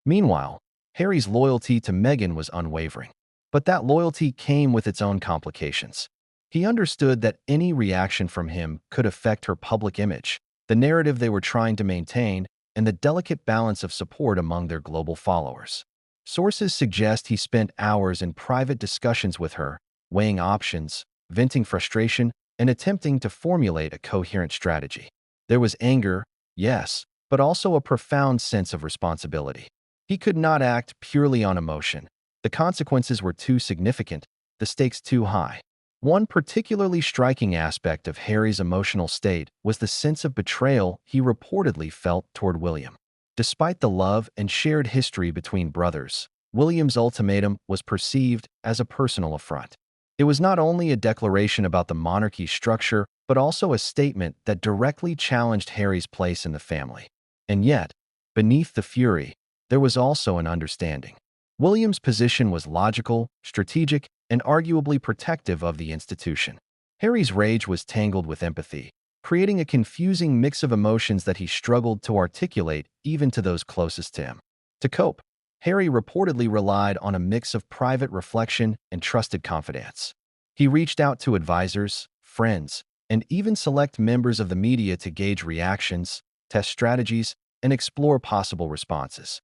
Meanwhile, Harry's loyalty to Meghan was unwavering. But that loyalty came with its own complications. He understood that any reaction from him could affect her public image, the narrative they were trying to maintain, and the delicate balance of support among their global followers. Sources suggest he spent hours in private discussions with her, weighing options, venting frustration, and attempting to formulate a coherent strategy. There was anger, yes, but also a profound sense of responsibility. He could not act purely on emotion. The consequences were too significant, the stakes too high. One particularly striking aspect of Harry's emotional state was the sense of betrayal he reportedly felt toward William. Despite the love and shared history between brothers, William's ultimatum was perceived as a personal affront. It was not only a declaration about the monarchy's structure, but also a statement that directly challenged Harry's place in the family. And yet, beneath the fury, there was also an understanding. William's position was logical, strategic, and arguably protective of the institution. Harry's rage was tangled with empathy, creating a confusing mix of emotions that he struggled to articulate even to those closest to him. To cope, Harry reportedly relied on a mix of private reflection and trusted confidants. He reached out to advisors, friends, and even select members of the media to gauge reactions, test strategies, and explore possible responses.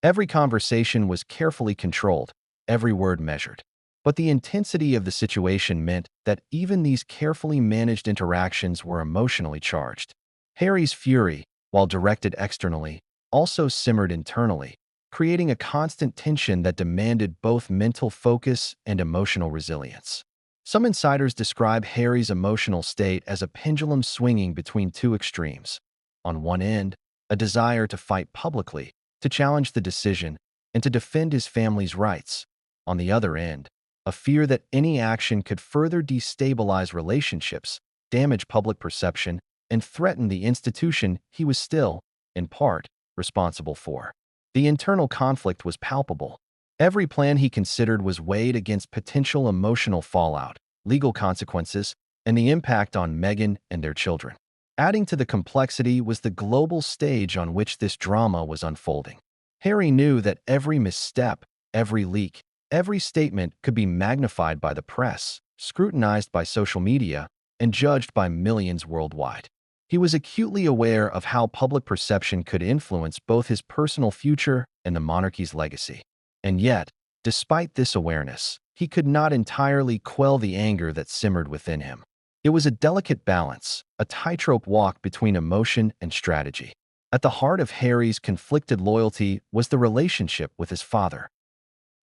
Every conversation was carefully controlled, every word measured. But the intensity of the situation meant that even these carefully managed interactions were emotionally charged. Harry's fury, while directed externally, also simmered internally, creating a constant tension that demanded both mental focus and emotional resilience. Some insiders describe Harry's emotional state as a pendulum swinging between two extremes. On one end, a desire to fight publicly, to challenge the decision, and to defend his family's rights. On the other end, a fear that any action could further destabilize relationships, damage public perception, and threaten the institution he was still, in part, responsible for. The internal conflict was palpable. Every plan he considered was weighed against potential emotional fallout, legal consequences, and the impact on Meghan and their children. Adding to the complexity was the global stage on which this drama was unfolding. Harry knew that every misstep, every leak, every statement could be magnified by the press, scrutinized by social media, and judged by millions worldwide. He was acutely aware of how public perception could influence both his personal future and the monarchy's legacy. And yet, despite this awareness, he could not entirely quell the anger that simmered within him. It was a delicate balance, a tightrope walk between emotion and strategy. At the heart of Harry's conflicted loyalty was the relationship with his father.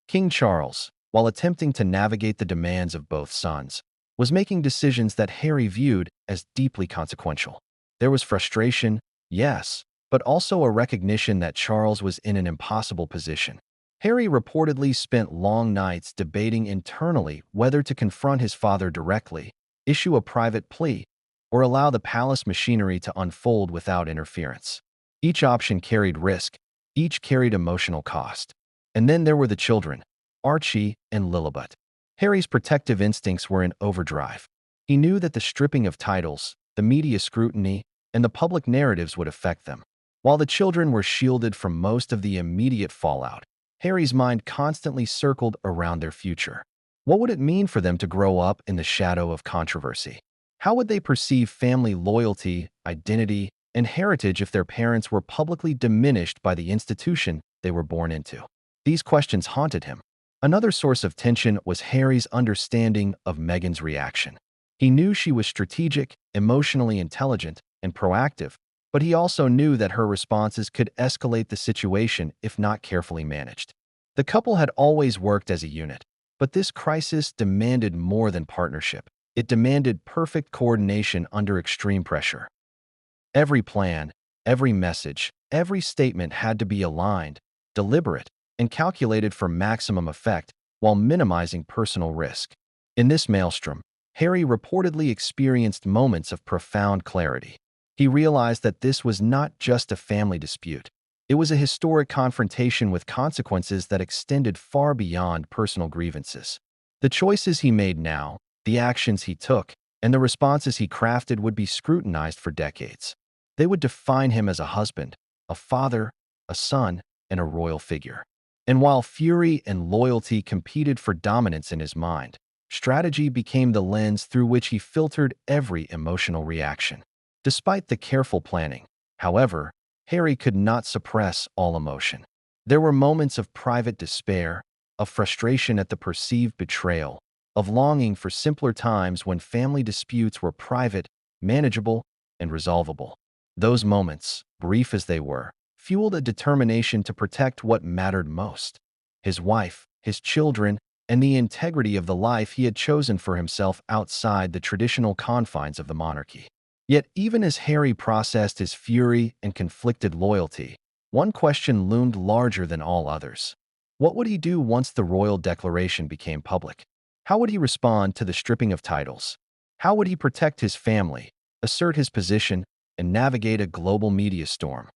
King Charles, while attempting to navigate the demands of both sons, was making decisions that Harry viewed as deeply consequential. There was frustration, yes, but also a recognition that Charles was in an impossible position. Harry reportedly spent long nights debating internally whether to confront his father directly, issue a private plea, or allow the palace machinery to unfold without interference. Each option carried risk, each carried emotional cost. And then there were the children, Archie and Lilibet. Harry's protective instincts were in overdrive. He knew that the stripping of titles, the media scrutiny, and the public narratives would affect them. While the children were shielded from most of the immediate fallout, Harry's mind constantly circled around their future. What would it mean for them to grow up in the shadow of controversy? How would they perceive family loyalty, identity, and heritage if their parents were publicly diminished by the institution they were born into? These questions haunted him. Another source of tension was Harry's understanding of Meghan's reaction. He knew she was strategic, emotionally intelligent, and proactive, but he also knew that her responses could escalate the situation if not carefully managed. The couple had always worked as a unit, but this crisis demanded more than partnership. It demanded perfect coordination under extreme pressure. Every plan, every message, every statement had to be aligned, deliberate, and calculated for maximum effect while minimizing personal risk. In this maelstrom, Harry reportedly experienced moments of profound clarity. He realized that this was not just a family dispute. It was a historic confrontation with consequences that extended far beyond personal grievances. The choices he made now, the actions he took, and the responses he crafted would be scrutinized for decades. They would define him as a husband, a father, a son, and a royal figure. And while fury and loyalty competed for dominance in his mind, strategy became the lens through which he filtered every emotional reaction. Despite the careful planning, however, Harry could not suppress all emotion. There were moments of private despair, of frustration at the perceived betrayal, of longing for simpler times when family disputes were private, manageable, and resolvable. Those moments, brief as they were, fueled a determination to protect what mattered most: his wife, his children, and the integrity of the life he had chosen for himself outside the traditional confines of the monarchy. Yet even as Harry processed his fury and conflicted loyalty, one question loomed larger than all others. What would he do once the royal declaration became public? How would he respond to the stripping of titles? How would he protect his family, assert his position, and navigate a global media storm,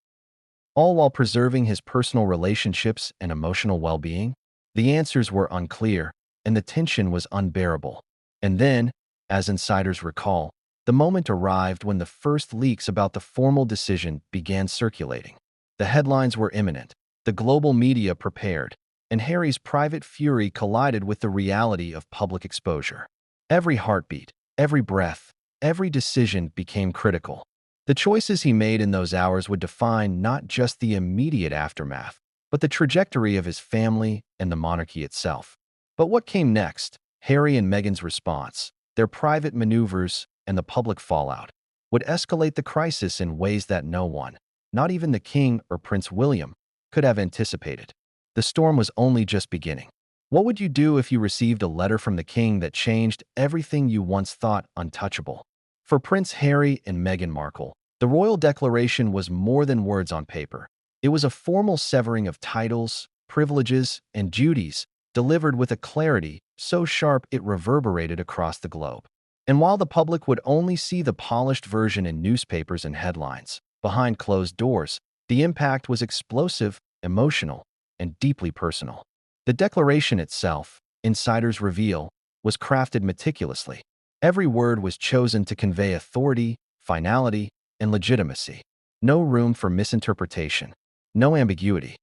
all while preserving his personal relationships and emotional well-being? The answers were unclear, and the tension was unbearable. And then, as insiders recall, the moment arrived when the first leaks about the formal decision began circulating. The headlines were imminent, the global media prepared, and Harry's private fury collided with the reality of public exposure. Every heartbeat, every breath, every decision became critical. The choices he made in those hours would define not just the immediate aftermath, but the trajectory of his family and the monarchy itself. But what came next? Harry and Meghan's response, their private maneuvers, and the public fallout, would escalate the crisis in ways that no one, not even the King or Prince William, could have anticipated. The storm was only just beginning. What would you do if you received a letter from the King that changed everything you once thought untouchable? For Prince Harry and Meghan Markle, the royal declaration was more than words on paper. It was a formal severing of titles, privileges, and duties, delivered with a clarity so sharp it reverberated across the globe. And while the public would only see the polished version in newspapers and headlines, behind closed doors, the impact was explosive, emotional, and deeply personal. The declaration itself, insiders reveal, was crafted meticulously. Every word was chosen to convey authority, finality, and legitimacy. No room for misinterpretation, no ambiguity.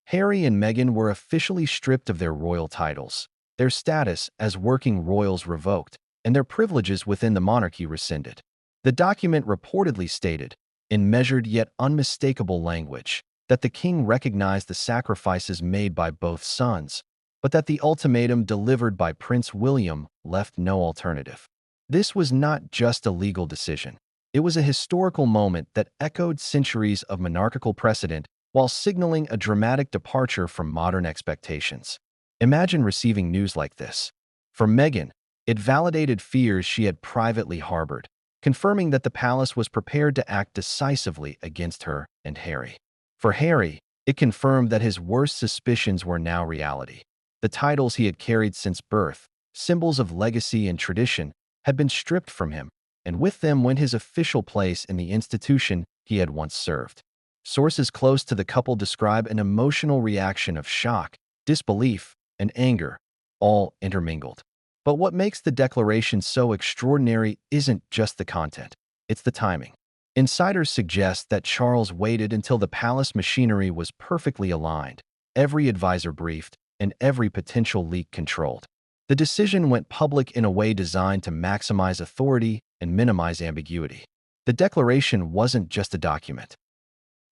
Harry and Meghan were officially stripped of their royal titles, their status as working royals revoked, and their privileges within the monarchy rescinded. The document reportedly stated, in measured yet unmistakable language, that the king recognized the sacrifices made by both sons, but that the ultimatum delivered by Prince William left no alternative. This was not just a legal decision. It was a historical moment that echoed centuries of monarchical precedent while signaling a dramatic departure from modern expectations. Imagine receiving news like this. For Meghan, it validated fears she had privately harbored, confirming that the palace was prepared to act decisively against her and Harry. For Harry, it confirmed that his worst suspicions were now reality. The titles he had carried since birth, symbols of legacy and tradition, had been stripped from him, and with them went his official place in the institution he had once served. Sources close to the couple describe an emotional reaction of shock, disbelief, and anger, all intermingled. But what makes the declaration so extraordinary isn't just the content, it's the timing. Insiders suggest that Charles waited until the palace machinery was perfectly aligned, every advisor briefed, and every potential leak controlled. The decision went public in a way designed to maximize authority and minimize ambiguity. The declaration wasn't just a document.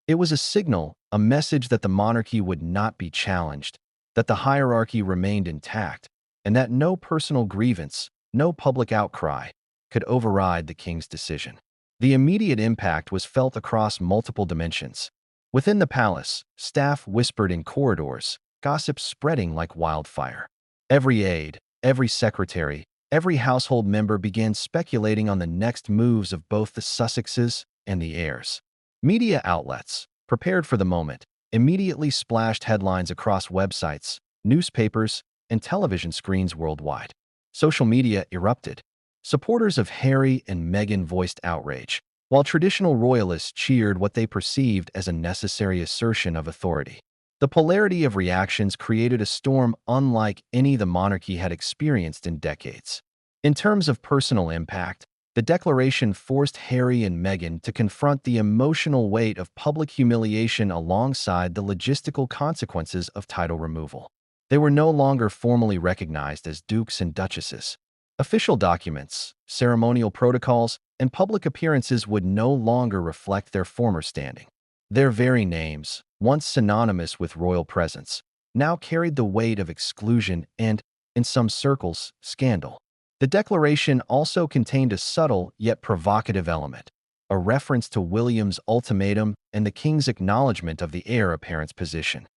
It was a signal, a message that the monarchy would not be challenged, that the hierarchy remained intact, and that no personal grievance, no public outcry, could override the king's decision. The immediate impact was felt across multiple dimensions. Within the palace, staff whispered in corridors, gossip spreading like wildfire. Every aide, every secretary, every household member began speculating on the next moves of both the Sussexes and the heirs. Media outlets, prepared for the moment, immediately splashed headlines across websites, newspapers, and television screens worldwide. Social media erupted. Supporters of Harry and Meghan voiced outrage, while traditional royalists cheered what they perceived as a necessary assertion of authority. The polarity of reactions created a storm unlike any the monarchy had experienced in decades. In terms of personal impact, the declaration forced Harry and Meghan to confront the emotional weight of public humiliation alongside the logistical consequences of title removal. They were no longer formally recognized as dukes and duchesses. Official documents, ceremonial protocols, and public appearances would no longer reflect their former standing. Their very names, once synonymous with royal presence, now carried the weight of exclusion and, in some circles, scandal. The declaration also contained a subtle yet provocative element, a reference to William's ultimatum and the king's acknowledgement of the heir apparent's position.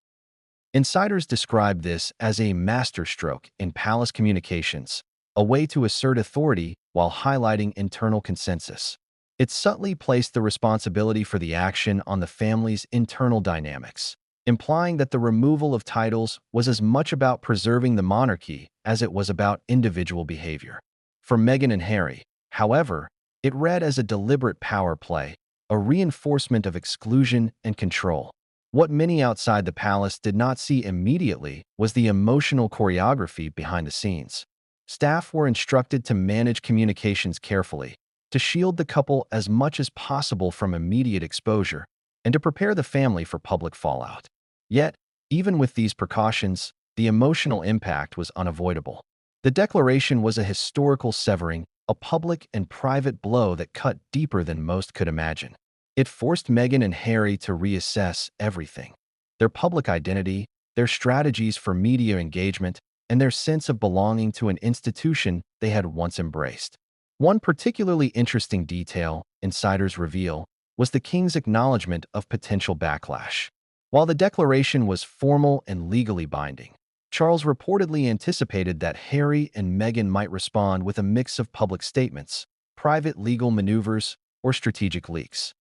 Insiders describe this as a masterstroke in palace communications, a way to assert authority while highlighting internal consensus. It subtly placed the responsibility for the action on the family's internal dynamics, implying that the removal of titles was as much about preserving the monarchy as it was about individual behavior. For Meghan and Harry, however, it read as a deliberate power play, a reinforcement of exclusion and control. What many outside the palace did not see immediately was the emotional choreography behind the scenes. Staff were instructed to manage communications carefully, to shield the couple as much as possible from immediate exposure, and to prepare the family for public fallout. Yet, even with these precautions, the emotional impact was unavoidable. The declaration was a historical severing, a public and private blow that cut deeper than most could imagine. It forced Meghan and Harry to reassess everything: their public identity, their strategies for media engagement, and their sense of belonging to an institution they had once embraced. One particularly interesting detail, insiders reveal, was the king's acknowledgement of potential backlash. While the declaration was formal and legally binding, Charles reportedly anticipated that Harry and Meghan might respond with a mix of public statements, private legal maneuvers, or strategic leaks.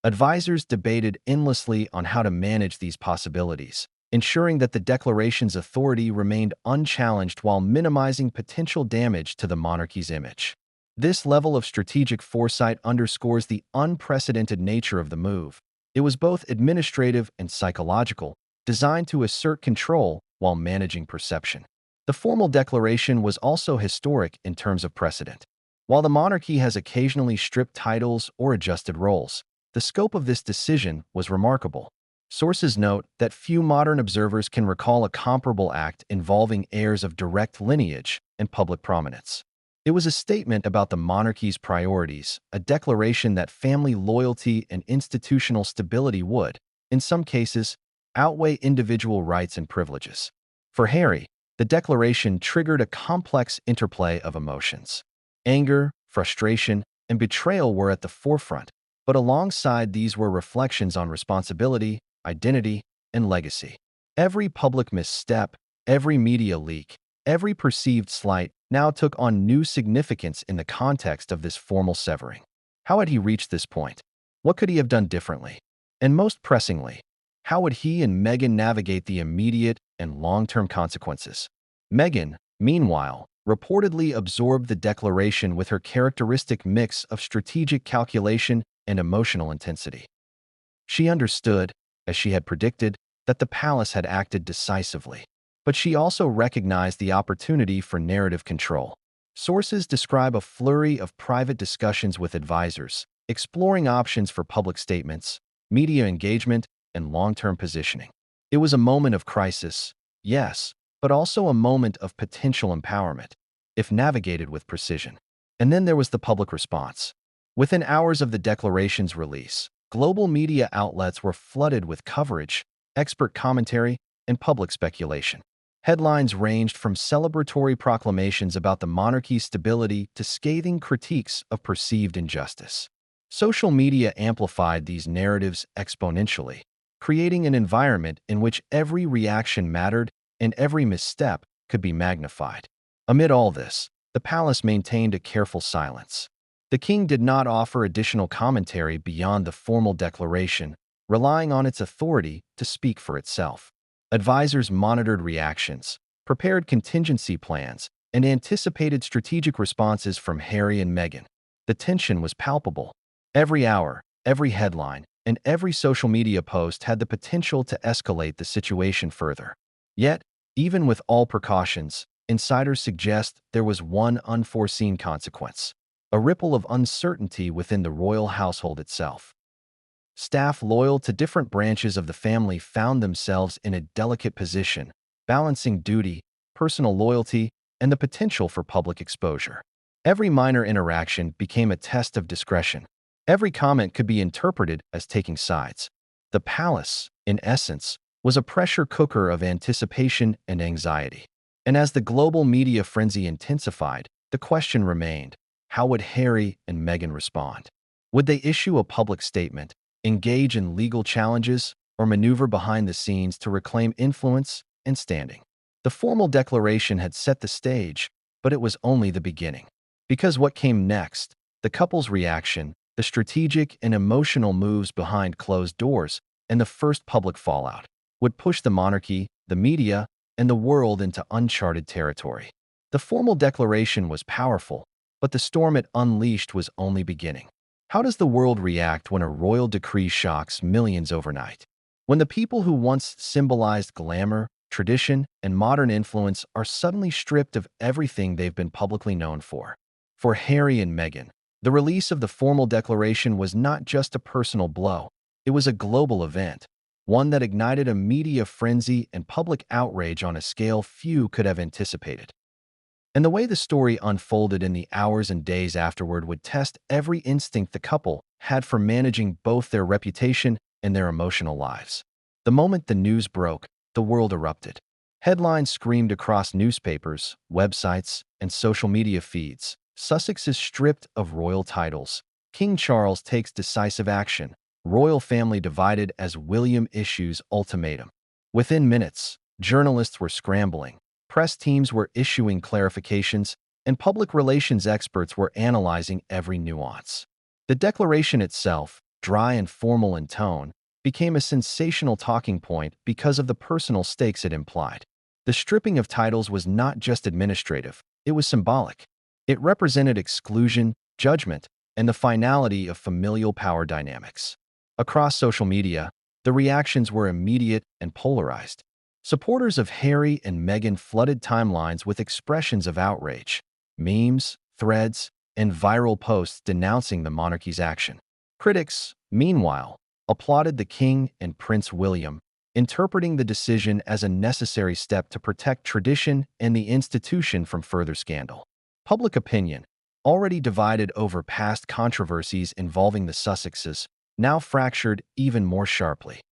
Advisors debated endlessly on how to manage these possibilities, ensuring that the declaration's authority remained unchallenged while minimizing potential damage to the monarchy's image. This level of strategic foresight underscores the unprecedented nature of the move. It was both administrative and psychological, designed to assert control while managing perception. The formal declaration was also historic in terms of precedent. While the monarchy has occasionally stripped titles or adjusted roles, the scope of this decision was remarkable. Sources note that few modern observers can recall a comparable act involving heirs of direct lineage and public prominence. It was a statement about the monarchy's priorities, a declaration that family loyalty and institutional stability would, in some cases, outweigh individual rights and privileges. For Harry, the declaration triggered a complex interplay of emotions. Anger, frustration, and betrayal were at the forefront, but alongside these were reflections on responsibility, identity, and legacy. Every public misstep, every media leak, every perceived slight now took on new significance in the context of this formal severing. How had he reached this point? What could he have done differently? And most pressingly, how would he and Meghan navigate the immediate and long-term consequences? Meghan, meanwhile, reportedly absorbed the declaration with her characteristic mix of strategic calculation and emotional intensity. She understood, as she had predicted, that the palace had acted decisively, but she also recognized the opportunity for narrative control. Sources describe a flurry of private discussions with advisors, exploring options for public statements, media engagement, and long-term positioning. It was a moment of crisis, yes, but also a moment of potential empowerment, if navigated with precision. And then there was the public response. Within hours of the declaration's release, global media outlets were flooded with coverage, expert commentary, and public speculation. Headlines ranged from celebratory proclamations about the monarchy's stability to scathing critiques of perceived injustice. Social media amplified these narratives exponentially, creating an environment in which every reaction mattered and every misstep could be magnified. Amid all this, the palace maintained a careful silence. The king did not offer additional commentary beyond the formal declaration, relying on its authority to speak for itself. Advisors monitored reactions, prepared contingency plans, and anticipated strategic responses from Harry and Meghan. The tension was palpable. Every hour, every headline, and every social media post had the potential to escalate the situation further. Yet, even with all precautions, insiders suggest there was one unforeseen consequence: a ripple of uncertainty within the royal household itself. Staff loyal to different branches of the family found themselves in a delicate position, balancing duty, personal loyalty, and the potential for public exposure. Every minor interaction became a test of discretion. Every comment could be interpreted as taking sides. The palace, in essence, was a pressure cooker of anticipation and anxiety. And as the global media frenzy intensified, the question remained: how would Harry and Meghan respond? Would they issue a public statement, engage in legal challenges, or maneuver behind the scenes to reclaim influence and standing? The formal declaration had set the stage, but it was only the beginning. Because what came next, the couple's reaction, the strategic and emotional moves behind closed doors, and the first public fallout, would push the monarchy, the media, and the world into uncharted territory. The formal declaration was powerful, but the storm it unleashed was only beginning. How does the world react when a royal decree shocks millions overnight? When the people who once symbolized glamour, tradition, and modern influence are suddenly stripped of everything they've been publicly known for? For Harry and Meghan, the release of the formal declaration was not just a personal blow, it was a global event, one that ignited a media frenzy and public outrage on a scale few could have anticipated. And the way the story unfolded in the hours and days afterward would test every instinct the couple had for managing both their reputation and their emotional lives. The moment the news broke, the world erupted. Headlines screamed across newspapers, websites, and social media feeds: Sussex is stripped of royal titles. King Charles takes decisive action. Royal family divided as William issues ultimatum. Within minutes, journalists were scrambling. Press teams were issuing clarifications, and public relations experts were analyzing every nuance. The declaration itself, dry and formal in tone, became a sensational talking point because of the personal stakes it implied. The stripping of titles was not just administrative, it was symbolic. It represented exclusion, judgment, and the finality of familial power dynamics. Across social media, the reactions were immediate and polarized. Supporters of Harry and Meghan flooded timelines with expressions of outrage, memes, threads, and viral posts denouncing the monarchy's action. Critics, meanwhile, applauded the King and Prince William, interpreting the decision as a necessary step to protect tradition and the institution from further scandal. Public opinion, already divided over past controversies involving the Sussexes, now fractured even more sharply.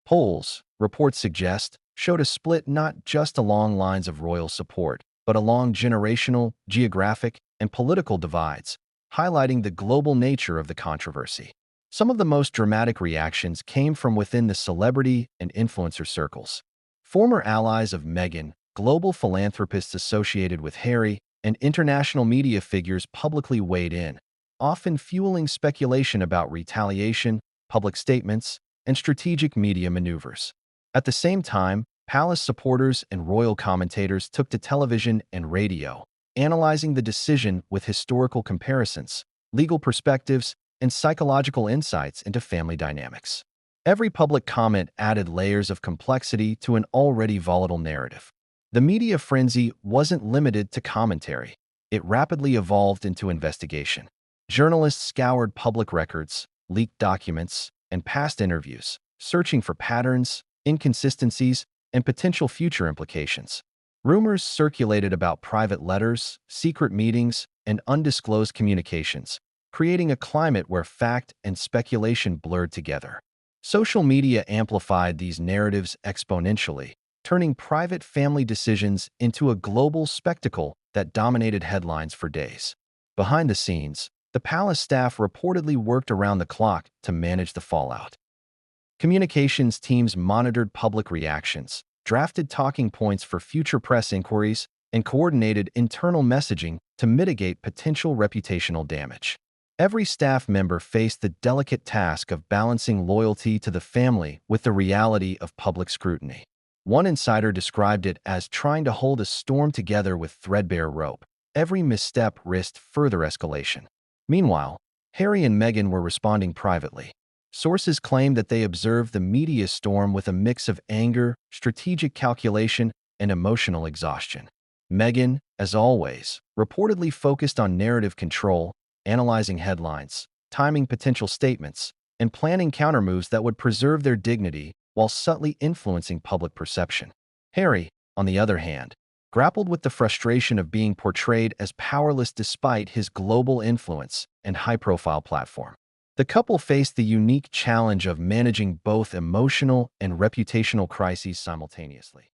Polls, reports suggest, showed a split not just along lines of royal support, but along generational, geographic, and political divides, highlighting the global nature of the controversy. Some of the most dramatic reactions came from within the celebrity and influencer circles. Former allies of Meghan, global philanthropists associated with Harry, and international media figures publicly weighed in, often fueling speculation about retaliation, public statements, and strategic media maneuvers. At the same time, palace supporters and royal commentators took to television and radio, analyzing the decision with historical comparisons, legal perspectives, and psychological insights into family dynamics. Every public comment added layers of complexity to an already volatile narrative. The media frenzy wasn't limited to commentary. It rapidly evolved into investigation. Journalists scoured public records, leaked documents, and past interviews, searching for patterns, inconsistencies, and potential future implications. Rumors circulated about private letters, secret meetings, and undisclosed communications, creating a climate where fact and speculation blurred together. Social media amplified these narratives exponentially, turning private family decisions into a global spectacle that dominated headlines for days. Behind the scenes, the palace staff reportedly worked around the clock to manage the fallout. Communications teams monitored public reactions, drafted talking points for future press inquiries, and coordinated internal messaging to mitigate potential reputational damage. Every staff member faced the delicate task of balancing loyalty to the family with the reality of public scrutiny. One insider described it as trying to hold a storm together with threadbare rope. Every misstep risked further escalation. Meanwhile, Harry and Meghan were responding privately. Sources claim that they observed the media storm with a mix of anger, strategic calculation, and emotional exhaustion. Meghan, as always, reportedly focused on narrative control, analyzing headlines, timing potential statements, and planning countermoves that would preserve their dignity while subtly influencing public perception. Harry, on the other hand, grappled with the frustration of being portrayed as powerless despite his global influence and high-profile platform. The couple faced the unique challenge of managing both emotional and reputational crises simultaneously.